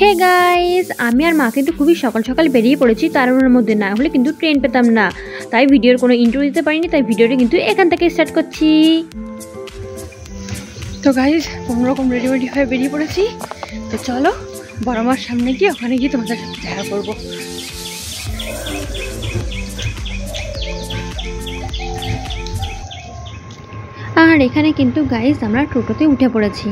Hey guys, আমি আর মা কিন্তু খুবই সকাল সকাল বেরিয়ে পড়েছি। তাড়াহুড়োর মধ্যে না হলে কিন্তু ট্রেন পেতাম না, তাই ভিডিওর কোনো ইন্ট্রো দিতে পারিনি। তাই ভিডিওটা কিন্তু এখান থেকে স্টার্ট করছি। তো গাইস, কোনোরকম রেডি হয়ে বেরিয়ে পড়েছি। তো চলো বড় মার সামনে গিয়ে ওখানে গিয়ে তোমাদের সাথে দেখা করবো। আর এখানে কিন্তু গাইস আমরা টোটোতে উঠে পড়েছি।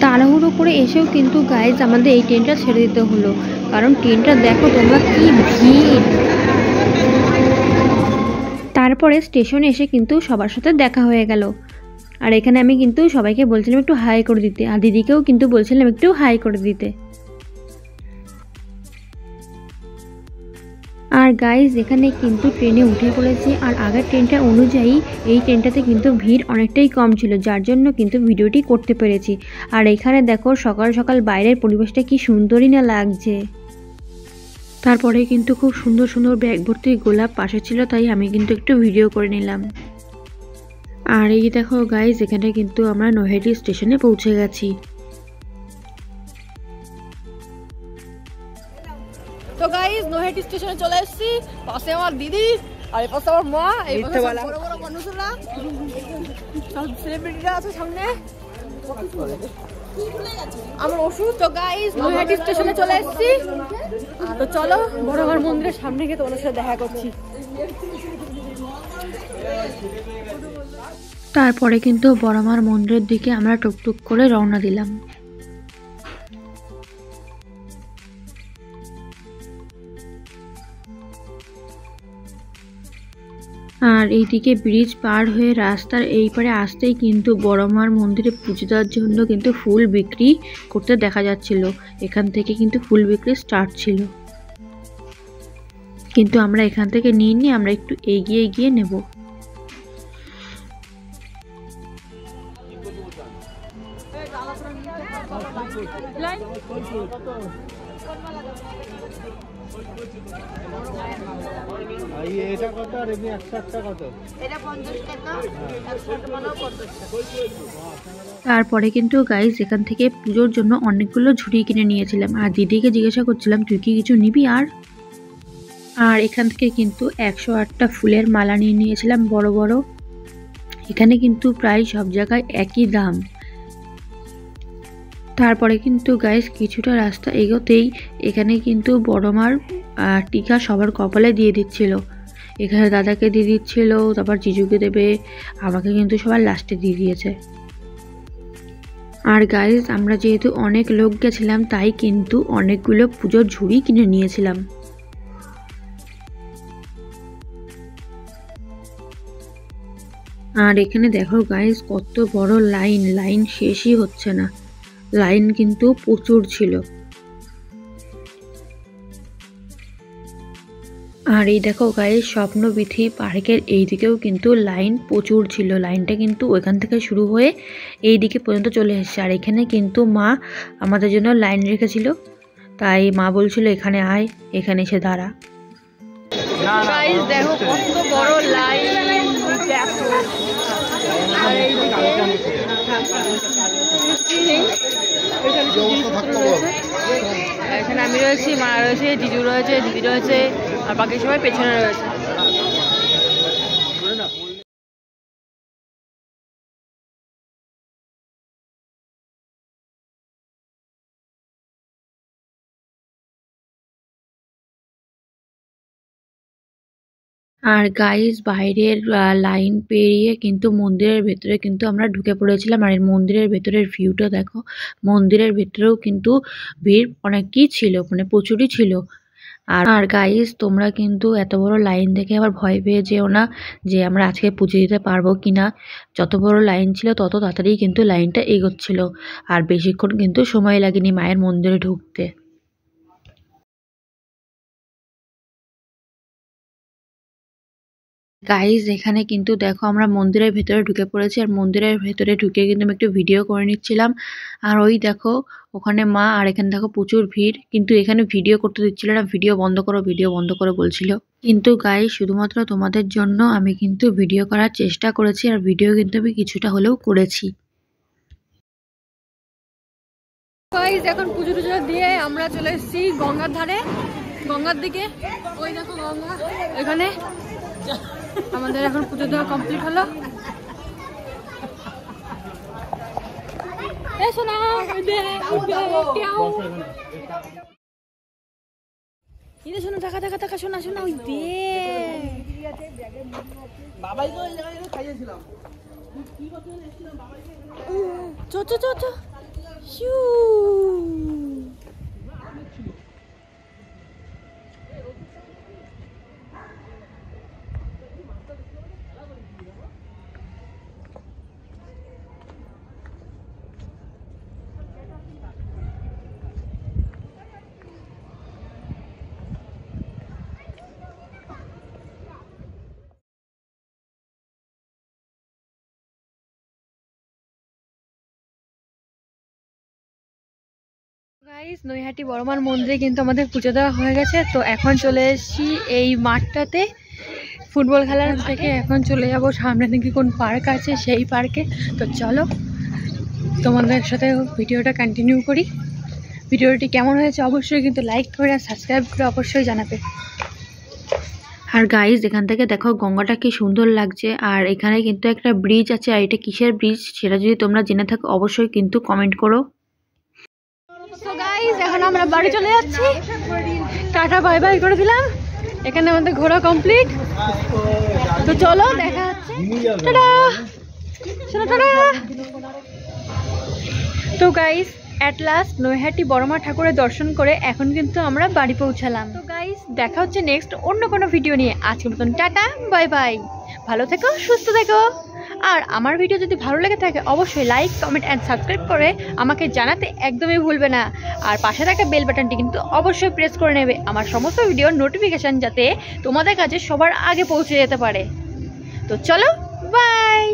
তাড়াহুড়ো করে এসেও কিন্তু গাইজ আমাদের এই ট্রেনটা ছেড়ে দিতে হলো, কারণ ট্রেনটা দেখো তোমরা কি ভিড়। তারপরে স্টেশনে এসে কিন্তু সবার সাথে দেখা হয়ে গেল। আর এখানে আমি কিন্তু সবাইকে বলছিলাম একটু হাই করে দিতে, আর দিদিকেও কিন্তু বলছিলাম একটু হাই করে দিতে। আর গাইজ এখানে কিন্তু ট্রেনে উঠে পড়েছি। আর আগের ট্রেনটা অনুযায়ী এই ট্রেনটাতে কিন্তু ভিড় অনেকটাই কম ছিল, যার জন্য কিন্তু ভিডিওটি করতে পেরেছি। আর এখানে দেখো সকাল সকাল বাইরের পরিবেশটা কি সুন্দরই না লাগছে। তারপরে কিন্তু খুব সুন্দর সুন্দর ব্যাগ ভর্তি গোলাপ পাশে ছিল, তাই আমি কিন্তু একটু ভিডিও করে নিলাম। আর এই দেখো গাইজ এখানে কিন্তু আমরা নৈহাটি স্টেশনে পৌঁছে গেছি। তো গাইস নৈহাটি স্টেশনে চলে এসেছি। পাশে আমার দিদি আর এই পাশে আমার মা, এই পাশে বড় বড় মানুষরা, সব সেলিব্রিটিরা আছে সামনে। আমার ওষুধ। তো গাইস নৈহাটি স্টেশনে চলে এসেছি। তো চলো বড় মার মন্দিরের সামনে গিয়ে তোমাদের সাথে দেখা করছি। তারপরে কিন্তু বড় মার মন্দিরের দিকে আমরা টুকটুক করে রওনা দিলাম। আর এইদিকে ব্রিজ পার হয়ে রাস্তার এই পারে আসতেই কিন্তু বড় মার মন্দিরে পুজো দেওয়ার জন্য কিন্তু ফুল বিক্রি করতে দেখা যাচ্ছিল। এখান থেকে কিন্তু ফুল বিক্রি স্টার্ট ছিল, কিন্তু আমরা এখান থেকে নিইনি, আমরা একটু এগিয়ে গিয়ে নেব। তারপরে কিন্তু গাইজ এখান থেকে পুজোর জন্য অনেকগুলো ঝুড়ি কিনে নিয়েছিলাম। আর দিদিকে জিজ্ঞাসা করছিলাম তুই কি কিছু নিবি। আর এখান থেকে কিন্তু 108টা ফুলের মালা নিয়ে নিয়েছিলাম বড় বড়। এখানে কিন্তু প্রায় সব জায়গায় একই দাম। তারপরে কিন্তু গাইজ কিছুটা রাস্তা এগোতেই এখানে কিন্তু বড় মার টিকা সবার কপালে দিয়ে দিচ্ছিল। এখানে দাদাকে দিয়ে দিচ্ছিল, তারপর জিজুকে দেবে, আমাকে কিন্তু সবার লাস্টে দিয়ে দিয়েছে। আর গাইজ আমরা যেহেতু অনেক লোক গেছিলাম, তাই কিন্তু অনেকগুলো পুজোর ঝুড়ি কিনে নিয়েছিলাম। আর এখানে দেখো গাইজ কত বড় লাইন শেষই হচ্ছে না, লাইন কিন্তু প্রচুর ছিল। আর এই দেখো গাইজ স্বপ্নবিথি পার্কের এই দিকেও কিন্তু লাইন প্রচুর ছিল। লাইনটা কিন্তু ওইখান থেকে শুরু হয়ে এই দিকে পর্যন্ত চলে এসেছে। আর এখানে কিন্তু মা আমাদের জন্য লাইন রেখেছিল, তাই মা বলছিল এখানে আয়, এখানে এসে দাঁড়া। গাইস দেখো কত বড় লাইন, দেখো। আর এইদিকে এখানে আমি রয়েছি, মা রয়েছে, জিজু রয়েছে, দিদি রয়েছে, আর বাকি সবাই পেছনে রয়েছে। আর গাইজ বাইরের লাইন পেরিয়ে কিন্তু মন্দিরের ভেতরে কিন্তু আমরা ঢুকে পড়েছিলাম। আর মন্দিরের ভেতরের ভিউটা দেখো, মন্দিরের ভেতরেও কিন্তু ভিড় অনেকই ছিল, মানে প্রচুরই ছিল। আর গাইজ তোমরা কিন্তু এত বড় লাইন দেখে আবার ভয় পেয়ে যেও না যে আমরা আজকে পুজো দিতে পারবো কিনা। যত বড় লাইন ছিল তত তাড়াতাড়ি কিন্তু লাইনটা এগোচ্ছিল, আর বেশিক্ষণ কিন্তু সময় লাগেনি মায়ের মন্দিরে ঢুকতে। গাইজ এখানে কিন্তু দেখো আমরা মন্দিরের ভেতরে ঢুকে পড়েছি। আর মন্দিরের ভেতরে ঢুকে কিন্তু আমি একটু ভিডিও করে নিচ্ছিলাম। আর ওই দেখো ওখানে মা, আর এখানে দেখো প্রচুর ভিড়, কিন্তু এখানে ভিডিও করতে দিচ্ছিল না, ভিডিও বন্ধ করো বলছিল। কিন্তু গাইজ শুধুমাত্র তোমাদের জন্য আমি কিন্তু ভিডিও করার চেষ্টা করেছি, আর ভিডিও কিন্তু আমি কিছুটা হলেও করেছি। গাইস এখন পুজো টুজো দিয়ে আমরা চলে এসেছি গঙ্গার ধারে, গঙ্গার দিকে। ওই দেখো গঙ্গা এখানে। আমাদের এখন পুজো দেওয়া কমপ্লিট হলো। এসো না শোনো, দেখা দেখা দেখা, শোনা শোনা, ওই দে বাবাই তো খাইয়েছিলাম। চো চো চো চো শু। গাইস নৈহাটি বড়মার মন্দিরে কিন্তু আমাদের পুজো দেওয়া হয়ে গেছে। তো এখন চলে এসেছি এই মাঠটাতে ফুটবল খেলার থেকে। এখন চলে যাব সামনে থেকে কোন পার্ক আছে সেই পার্কে। তো চলো তোমাদের সাথে ভিডিওটা কন্টিনিউ করি। ভিডিওটি কেমন হয়েছে অবশ্যই কিন্তু লাইক করে আর সাবস্ক্রাইব করে অবশ্যই জানাবে। আর গাইস এখান থেকে দেখো গঙ্গাটা কি সুন্দর লাগছে। আর এখানে কিন্তু একটা ব্রিজ আছে। আর এটা কিসের ব্রিজ সেটা যদি তোমরা জেনে থাকো অবশ্যই কিন্তু কমেন্ট করো। তো গাইস এখন আমরা বাড়ি চলে যাচ্ছি। টাটা বাই বাই করে দিলাম। এখানে আমাদের ঘোরা কমপ্লিট। তো চলো দেখা হচ্ছে। Tata tata. তো গাইস অ্যাট লাস্ট নৈহাটি বড়মা ঠাকুরের দর্শন করে এখন কিন্তু আমরা বাড়ি পৌঁছালাম। তো গাইস দেখা হচ্ছে নেক্সট অন্য কোনো ভিডিও নিয়ে। আজকের মতন টাটা বাই বাই। ভালো থেকো, সুস্থ থেকো। আর আমার ভিডিও যদি ভালো লেগে থাকে অবশ্যই লাইক কমেন্ট অ্যান্ড সাবস্ক্রাইব করে আমাকে জানাতে একদমই ভুলবে না। আর পাশে থাকা বেল বাটনটি কিন্তু অবশ্যই প্রেস করে নেবে আমার সমস্ত ভিডিওর নোটিফিকেশান যাতে তোমাদের কাছে সবার আগে পৌঁছে যেতে পারে। তো চলো বাই।